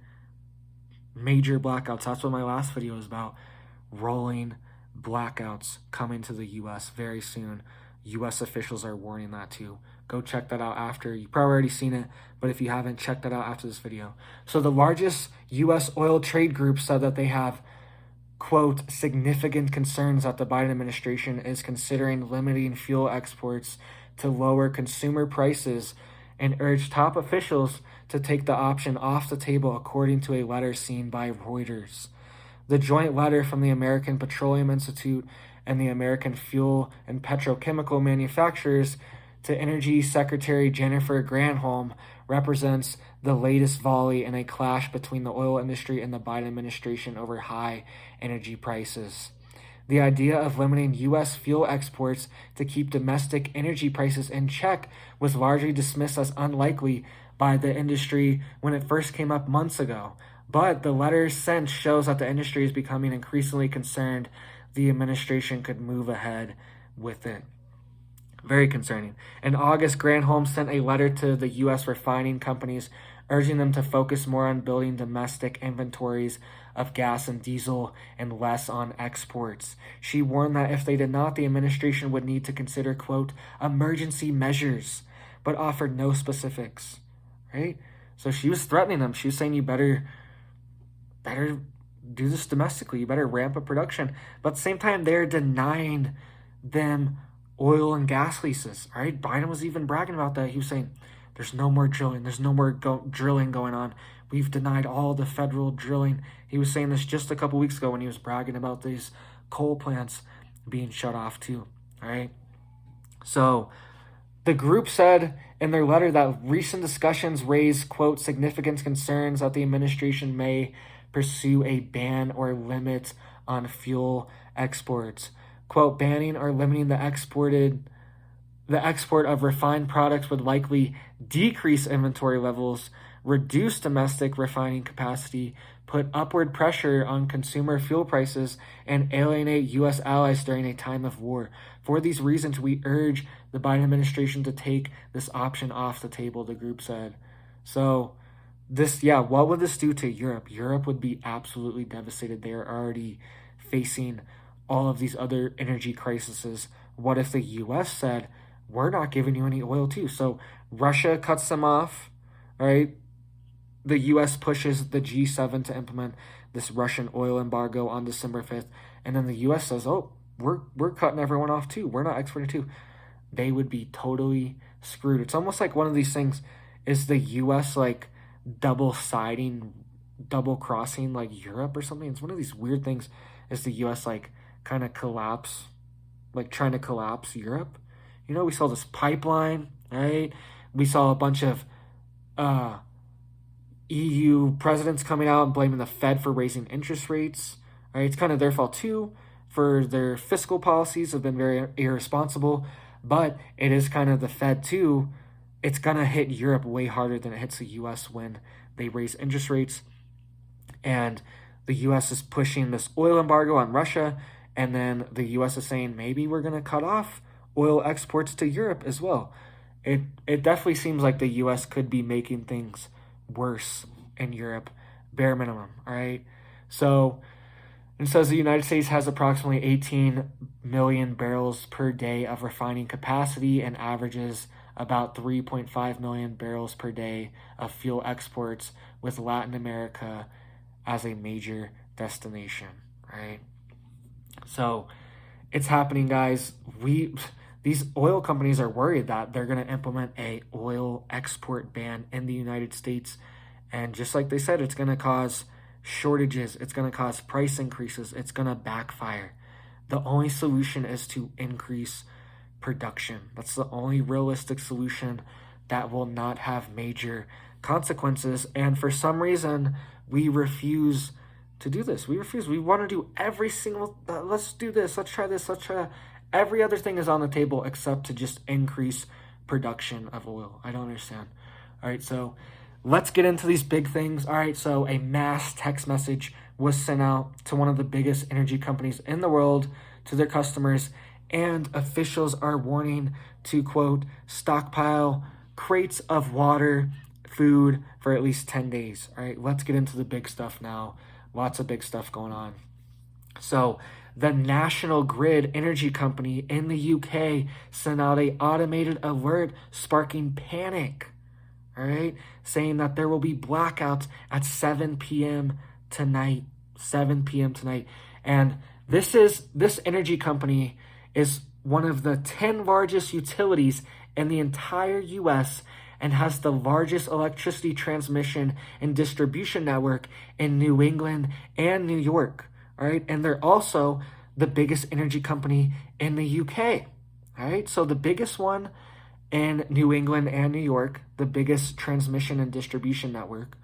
Major blackouts. That's what my last video was about. Rolling blackouts coming to the U.S. very soon. U.S. officials are warning that too. Go check that out after. You've probably already seen it, but if you haven't, check that out after this video. So the largest U.S. oil trade group said that they have, quote, significant concerns that the Biden administration is considering limiting fuel exports to lower consumer prices and urged top officials to take the option off the table, according to a letter seen by Reuters. The joint letter from the American Petroleum Institute and the American Fuel and Petrochemical Manufacturers to Energy Secretary Jennifer Granholm represents the latest volley in a clash between the oil industry and the Biden administration over high energy prices. The idea of limiting U.S. fuel exports to keep domestic energy prices in check was largely dismissed as unlikely by the industry when it first came up months ago. But the letter sent shows that the industry is becoming increasingly concerned the administration could move ahead with it. Very concerning. In August, Granholm sent a letter to the U.S. refining companies urging them to focus more on building domestic inventories of gas and diesel and less on exports. She warned that if they did not, the administration would need to consider, quote, emergency measures, but offered no specifics, right? So she was threatening them. She was saying, you better do this domestically. You better ramp up production. But at the same time, they're denying them oil and gas leases, right? Biden was even bragging about that. He was saying, there's no more drilling. There's no more drilling going on. We've denied all the federal drilling. He was saying this just a couple weeks ago when he was bragging about these coal plants being shut off too, all right? So the group said in their letter that recent discussions raised, quote, significant concerns that the administration may pursue a ban or limit on fuel exports. Quote, banning or limiting the export of refined products would likely decrease inventory levels, reduce domestic refining capacity, put upward pressure on consumer fuel prices, and alienate U.S. allies during a time of war. For these reasons, we urge the Biden administration to take this option off the table, the group said. So what would this do to Europe? Europe would be absolutely devastated. They are already facing all of these other energy crises. What if the U.S. said, we're not giving you any oil too? So Russia cuts them off, right? The U.S. pushes the G7 to implement this Russian oil embargo on December 5th. And then the U.S. says, oh, we're cutting everyone off too. We're not exporting too. They would be totally screwed. It's almost like one of these things is the U.S. like double-siding, double-crossing like Europe or something. It's one of these weird things is the U.S. like kind of collapse, like trying to collapse Europe. You know, we saw this pipeline, right? We saw a bunch of EU presidents coming out and blaming the Fed for raising interest rates, right? It's kind of their fault too, for their fiscal policies have been very irresponsible, but it is kind of the Fed too. It's going to hit Europe way harder than it hits the U.S. when they raise interest rates. And the U.S. is pushing this oil embargo on Russia, and then the U.S. is saying maybe we're going to cut off oil exports to Europe as well. It definitely seems like the U.S. could be making things worse in Europe, bare minimum, all right? So it says the United States has approximately 18 million barrels per day of refining capacity and averages about 3.5 million barrels per day of fuel exports, with Latin America as a major destination, right? So it's happening, guys. These oil companies are worried that they're going to implement a oil export ban in the United States. And just like they said, it's going to cause shortages. It's going to cause price increases. It's going to backfire. The only solution is to increase production. That's the only realistic solution that will not have major consequences. And for some reason, we refuse to do this. We refuse. We want to do every single, let's do this, let's try this, let's try that. Every other thing is on the table except to just increase production of oil. I don't understand. All right, so let's get into these big things. All right, so a mass text message was sent out to one of the biggest energy companies in the world, to their customers, and officials are warning to, quote, stockpile crates of water, food for at least 10 days. All right, let's get into the big stuff now. Lots of big stuff going on. So the National Grid Energy Company in the UK sent out an automated alert sparking panic, all right, saying that there will be blackouts at 7 p.m. tonight, 7 p.m. tonight. And this energy company is one of the 10 largest utilities in the entire U.S. and has the largest electricity transmission and distribution network in New England and New York. All right, and they're also the biggest energy company in the UK. All right, so the biggest one in New England and New York, the biggest transmission and distribution network,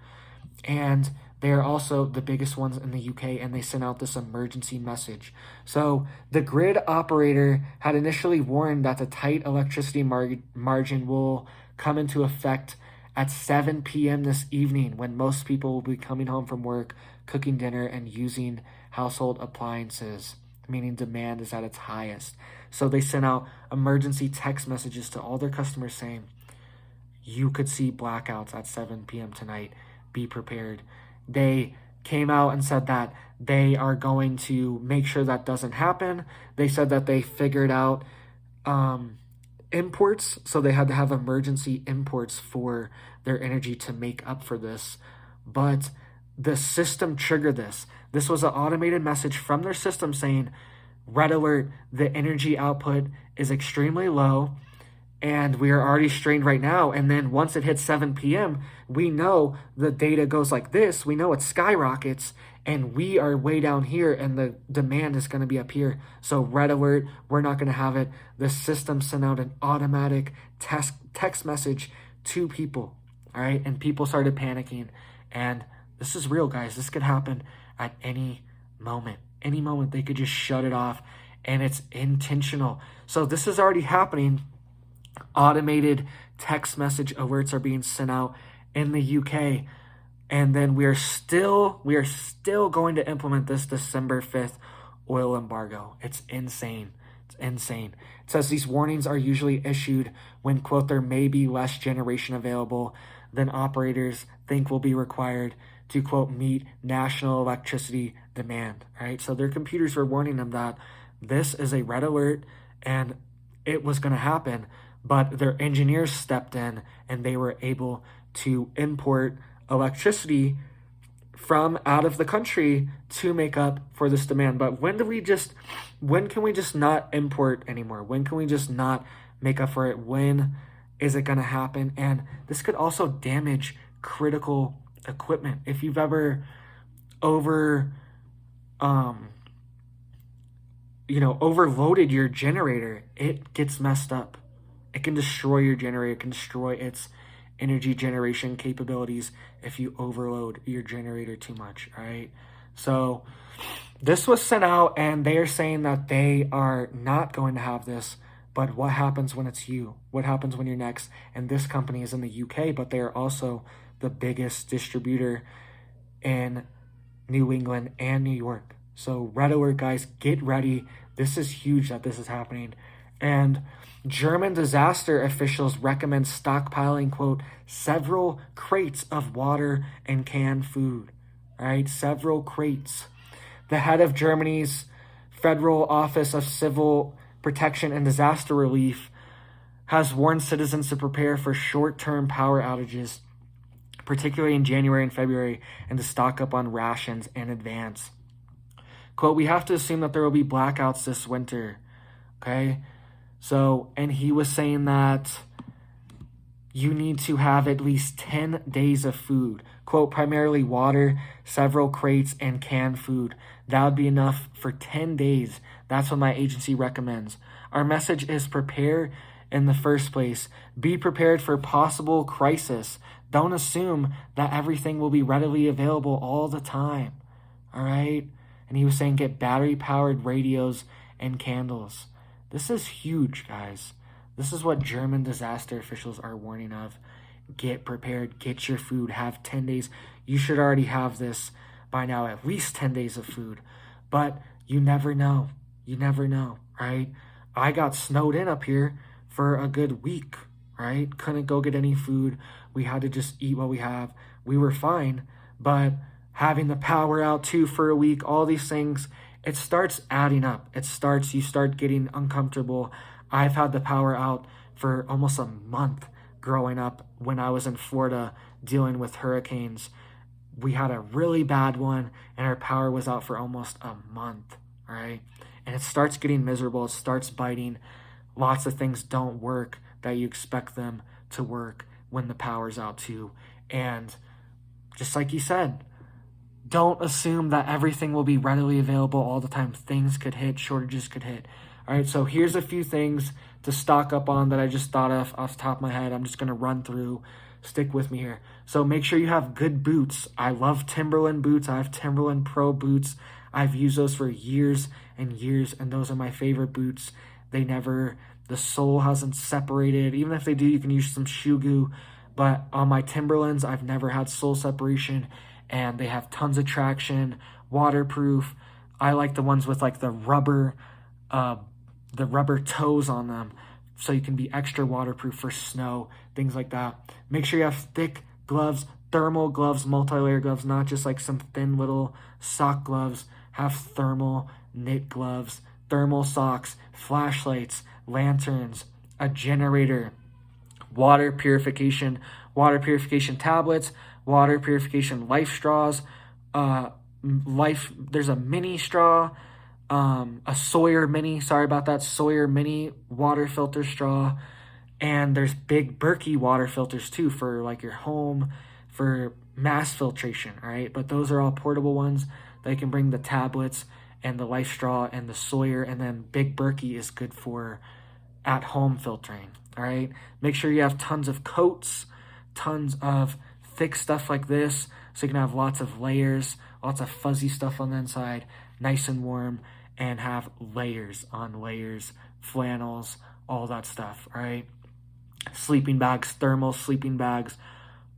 and they are also the biggest ones in the UK, and they sent out this emergency message. So the grid operator had initially warned that the tight electricity margin will come into effect at 7 p.m. this evening, when most people will be coming home from work, cooking dinner, and using household appliances, meaning demand is at its highest. So they sent out emergency text messages to all their customers saying, you could see blackouts at 7 p.m. tonight. Be prepared. They came out and said that they are going to make sure that doesn't happen. They said that they figured out imports, so they had to have emergency imports for their energy to make up for this. But the system triggered this. This was an automated message from their system saying, red alert, the energy output is extremely low and we are already strained right now. And then once it hits 7 p.m., we know the data goes like this. We know it skyrockets and we are way down here and the demand is going to be up here. So red alert, we're not going to have it. The system sent out an automatic text message to people. All right. And people started panicking. And this is real, guys. This could happen at any moment. Any moment they could just shut it off, and it's intentional. So this is already happening. Automated text message alerts are being sent out in the UK, and then we are still going to implement this December 5th oil embargo. It's insane. It's insane. It says these warnings are usually issued when, quote, there may be less generation available than operators think will be required to, quote, meet national electricity demand, right? So their computers were warning them that this is a red alert and it was going to happen, but their engineers stepped in and they were able to import electricity from out of the country to make up for this demand. But when can we just not import anymore? When can we just not make up for it? When is it going to happen? And this could also damage critical equipment. If you've ever overloaded your generator, it gets messed up. It can destroy your generator. It can destroy its energy generation capabilities if you overload your generator too much, right? So this was sent out and they are saying that they are not going to have this. But what happens when it's you? What happens when you're next? And this company is in the UK, but they are also the biggest distributor in New England and New York. So red alert, guys, get ready. This is huge that this is happening. And German disaster officials recommend stockpiling, quote, several crates of water and canned food, right? Several crates. The head of Germany's Federal Office of Civil Protection and Disaster Relief has warned citizens to prepare for short-term power outages, particularly in January and February, and to stock up on rations in advance. Quote, we have to assume that there will be blackouts this winter, okay? So, and he was saying that, you need to have at least 10 days of food. Quote, primarily water, several crates, and canned food. That would be enough for 10 days. That's what my agency recommends. Our message is prepare in the first place. Be prepared for possible crisis. Don't assume that everything will be readily available all the time. All right? And he was saying get battery-powered radios and candles. This is huge, guys. This is what German disaster officials are warning of. Get prepared. Get your food. Have 10 days. You should already have this by now, at least 10 days of food. But you never know. You never know, right? I got snowed in up here for a good week, right? Couldn't go get any food. We had to just eat what we have. We were fine, but having the power out too for a week, all these things, it starts adding up. You start getting uncomfortable. I've had the power out for almost a month growing up when I was in Florida dealing with hurricanes. We had a really bad one and our power was out for almost a month, right? And it starts getting miserable. It starts biting. Lots of things don't work that you expect them to work when the power's out too. And just like you said, don't assume that everything will be readily available all the time. Things could hit, shortages could hit. All right, so here's a few things to stock up on that I just thought of off the top of my head. I'm just going to run through. Stick with me here. So make sure you have good boots. I love Timberland boots. I have Timberland Pro boots. I've used those for years and years, and those are my favorite boots. The sole hasn't separated. Even if they do, you can use some shoe goo. But on my Timberlands, I've never had sole separation, and they have tons of traction, waterproof. I like the ones with like the rubber toes on them, so you can be extra waterproof for snow, things like that. Make sure you have thick gloves, thermal gloves, multi-layer gloves, not just like some thin little sock gloves. Have thermal knit gloves, thermal socks, flashlights, lanterns, a generator, water purification tablets, water purification life straws, there's a mini straw, a Sawyer mini water filter straw, and there's big Berkey water filters too for like your home, for mass filtration, all right? But those are all portable ones. They can bring the tablets and the life straw and the Sawyer, and then big Berkey is good for at-home filtering, all right? Make sure you have tons of coats, tons of thick stuff like this, so you can have lots of layers, lots of fuzzy stuff on the inside, nice and warm, and have layers on layers, flannels, all that stuff, all right? Sleeping bags, thermal sleeping bags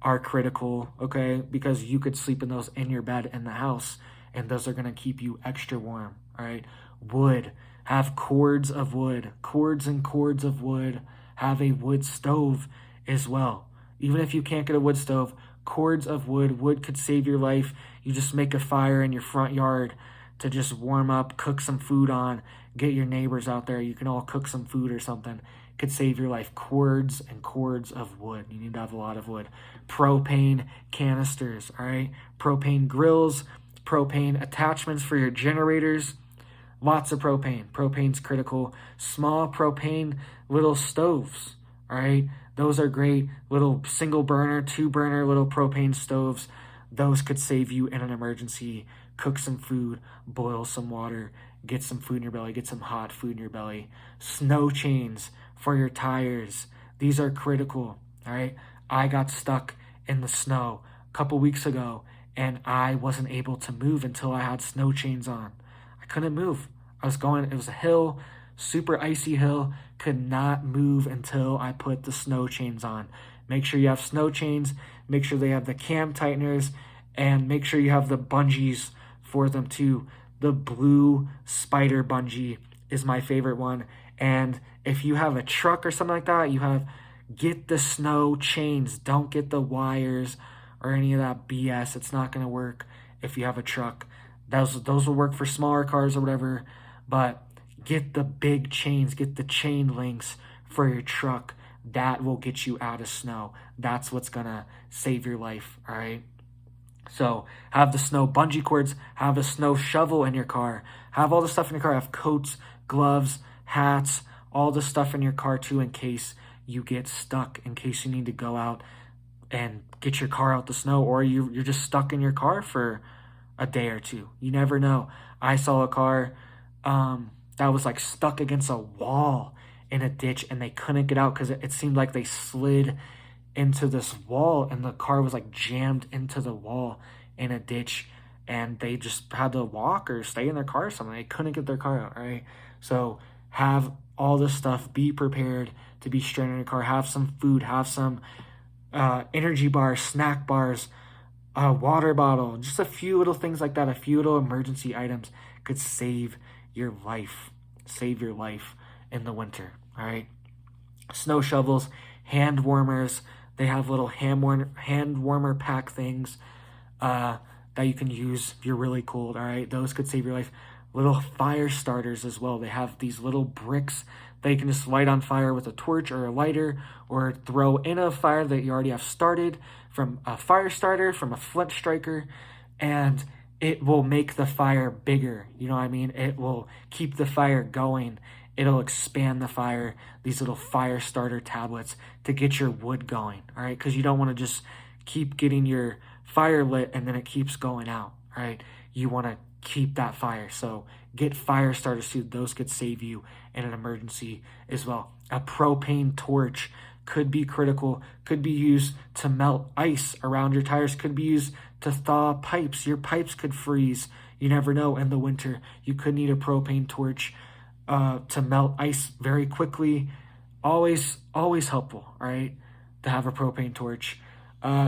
are critical, okay? Because you could sleep in those in your bed in the house, and those are going to keep you extra warm, all right? Wood, have cords and cords of wood. Have a wood stove as well. Even if you can't get a wood stove, cords of wood could save your life. You just make a fire in your front yard to just warm up, cook some food on, get your neighbors out there. You can all cook some food or something. Could save your life. Cords and cords of wood. You need to have a lot of wood. Propane canisters, all right? Propane grills, propane attachments for your generators. Lots of propane. Propane's critical. Small propane little stoves, all right? Those are great. Little single burner, 2-burner little propane stoves. Those could save you in an emergency. Cook some food, boil some water, get some food in your belly, get some hot food in your belly. Snow chains for your tires. These are critical, all right? I got stuck in the snow a couple weeks ago, and I wasn't able to move until I had snow chains on. I couldn't move. It was a hill, super icy hill, could not move until I put the snow chains on. Make sure you have snow chains, make sure they have the cam tighteners, and make sure you have the bungees for them too. The blue spider bungee is my favorite one. And if you have a truck or something like that, get the snow chains. Don't get the wires or any of that BS. It's not going to work if you have a truck. Those will work for smaller cars or whatever, but get the big chains, get the chain links for your truck. That will get you out of snow. That's what's going to save your life, all right? So have the snow bungee cords, have a snow shovel in your car, have all the stuff in your car, have coats, gloves, hats, all the stuff in your car too in case you get stuck, in case you need to go out and get your car out the snow, or you're just stuck in your car for a day or two. You never know. I saw a car that was like stuck against a wall in a ditch, and they couldn't get out because it seemed like they slid into this wall, and the car was like jammed into the wall in a ditch, and they just had to walk or stay in their car or something. They couldn't get their car out, right? So have all this stuff. Be prepared to be stranded in a car. Have some food. Have some energy bars, snack bars, a water bottle, just a few little things like that. A few little emergency items could save your life. Save your life in the winter, all right? Snow shovels, hand warmers. They have little hand warmer pack things that you can use if you're really cold, all right? Those could save your life. Little fire starters as well. They have these little bricks that you can just light on fire with a torch or a lighter, or throw in a fire that you already have started from a fire starter, from a flint striker, and it will make the fire bigger. You know what I mean? It will keep the fire going. It'll expand the fire, these little fire starter tablets to get your wood going, all right? Because you don't want to just keep getting your fire lit and then it keeps going out, right? You want to keep that fire. So get fire starters too. Those could save you in an emergency as well. A propane torch could be critical, could be used to melt ice around your tires, could be used to thaw pipes. Your pipes could freeze. You never know in the winter. You could need a propane torch to melt ice very quickly. Always helpful, right? To have a propane torch.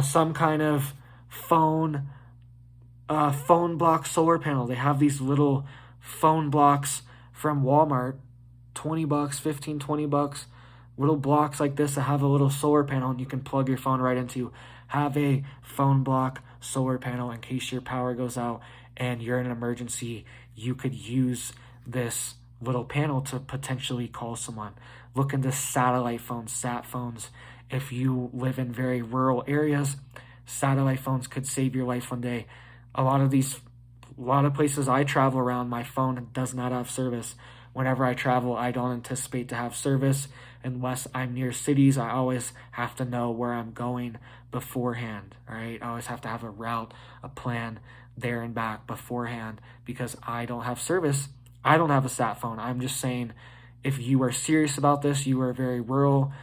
Some kind of phone block solar panel. They have these little phone blocks from Walmart, $20, 15, $20. Little blocks like this that have a little solar panel and you can plug your phone right into. Have a phone block solar panel in case your power goes out and you're in an emergency. You could use this little panel to potentially call someone. Look into satellite phones, sat phones. If you live in very rural areas, satellite phones could save your life one day. A lot of places I travel around, my phone does not have service. Whenever I travel, I don't anticipate to have service unless I'm near cities. I always have to know where I'm going beforehand, all right? I always have to have a route, a plan there and back beforehand because I don't have service. I don't have a sat phone. I'm just saying, if you are serious about this, you are very rural,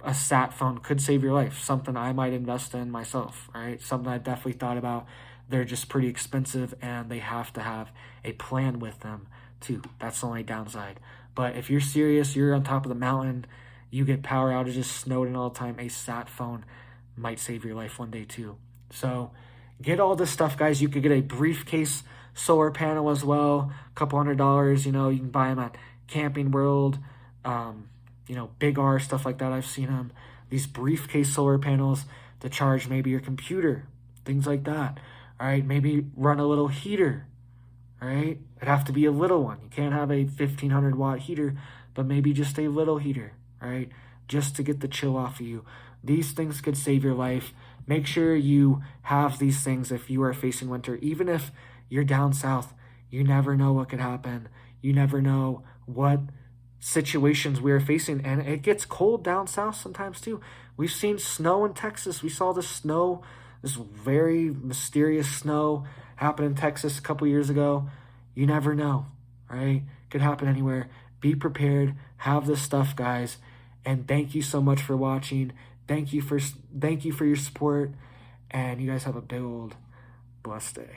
a sat phone could save your life. Something I might invest in myself, all right? Something I definitely thought about. They're just pretty expensive and they have to have a plan with them too. That's the only downside. But if you're serious, you're on top of the mountain, you get power outages, snowed in all the time, a sat phone might save your life one day too. So get all this stuff, guys. You could get a briefcase solar panel as well, a couple $100. You know, you can buy them at Camping World, Big R, stuff like that. I've seen them. These briefcase solar panels to charge maybe your computer, things like that. All right, maybe run a little heater. All right, it'd have to be a little one. You can't have a 1,500 watt heater, but maybe just a little heater. All right, just to get the chill off of you. These things could save your life. Make sure you have these things if you are facing winter. Even if you're down south, you never know what could happen. You never know what situations we are facing, and it gets cold down south sometimes too. We've seen snow in Texas. We saw the snow, this very mysterious snow happen in Texas a couple years ago. You never know, right? Could happen anywhere. Be prepared. Have this stuff, guys. And thank you so much for watching. Thank you for your support. And you guys have a big old blessed day.